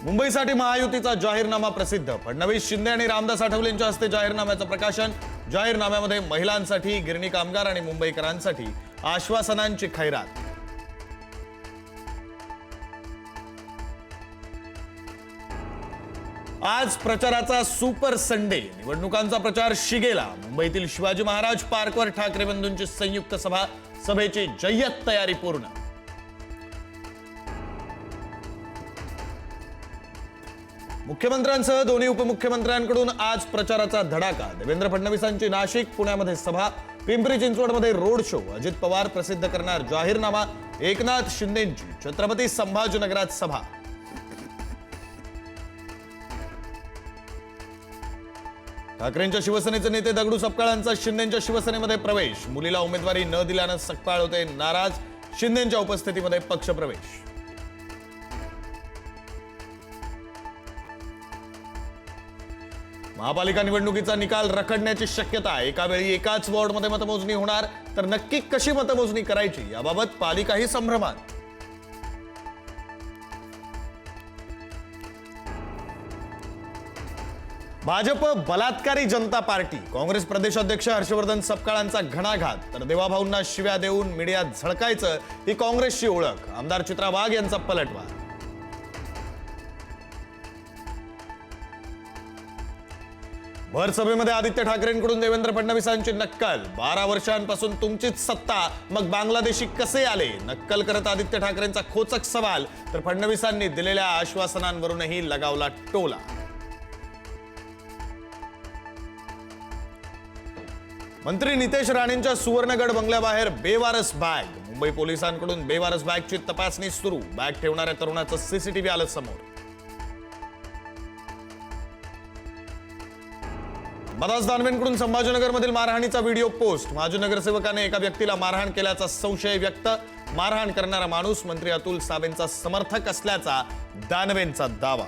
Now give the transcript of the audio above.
मुंबईसाठी महायुतीचा जाहीरनामा प्रसिद्ध। फडणवीस, शिंदे आणि रामदास आठवलेंच्या हस्ते जाहीरनाम्याचं प्रकाशन। जाहीरनाम्यामध्ये महिलांसाठी, गिरणी कामगार आणि मुंबईकरांसाठी आश्वासनांची खैरात। आज प्रचाराचा सुपर संडे। निवडणुकांचा प्रचार शिगेला। मुंबईतील शिवाजी महाराज पार्कवर ठाकरे बंधूंची संयुक्त सभा। सभेची जय्यत तयारी पूर्ण। मुख्यमंत्र्यांसह दोन्ही उपमुख्यमंत्र्यांकडून आज प्रचाराचा धडाका। देवेंद्र फडणवीसांची नाशिक, पुण्यामध्ये सभा। पिंपरी चिंचवडमध्ये रोड शो। अजित पवार प्रसिद्ध करणार जाहीरनामा। एकनाथ शिंदेंची छत्रपती संभाजीनगरात सभा। ठाकरेंच्या शिवसेनेचे नेते दगडू सपकाळांचा शिंदेंच्या शिवसेनेमध्ये प्रवेश। मुलीला उमेदवारी न दिल्यानं सपकाळ होते नाराज। शिंदेंच्या उपस्थितीमध्ये पक्षप्रवेश। महापालिका निवडणुकीचा निकाल रखडण्याची शक्यता। एका वेळी एकाच वॉर्डमध्ये मतमोजणी होणार, तर नक्की कशी मतमोजणी करायची याबाबत पालिकाही संभ्रमात। भाजप बलात्कारी जनता पार्टी। काँग्रेस प्रदेशाध्यक्ष हर्षवर्धन सपकाळांचा घणाघात, तर देवाभाऊंना शिव्या देऊन मीडियात झळकायचं ही काँग्रेसची ओळख। आमदार चित्रा वाघ यांचा पलटवार। भर सभेमध्ये आदित्य ठाकरेंकडून देवेंद्र फडणवीसांची नक्कल। 12 वर्षांपासून तुमचीच सत्ता, मग बांगलादेशी कसे आले? नक्कल करत आदित्य ठाकरेंचा खोचक सवाल, तर फडणवीसांनी दिलेल्या आश्वासनांवरूनही लगावला टोला। मंत्री नितेश राणेंच्या सुवर्णगड बंगल्याबाहेर बेवारस बॅग। मुंबई पोलिसांकडून बेवारस बॅगची तपासणी सुरू। बॅग ठेवणाऱ्या तरुणाचं सीसीटीव्ही आलं समोर। अंबादास दानवेंकडून संभाजीनगरमधील मारहाणीचा व्हिडिओ पोस्ट। माजी नगरसेवकाने एका व्यक्तीला मारहाण केल्याचा संशय व्यक्त। मारहाण करणारा माणूस मंत्री अतुल सावेंचा समर्थक असल्याचा दानवेंचा दावा।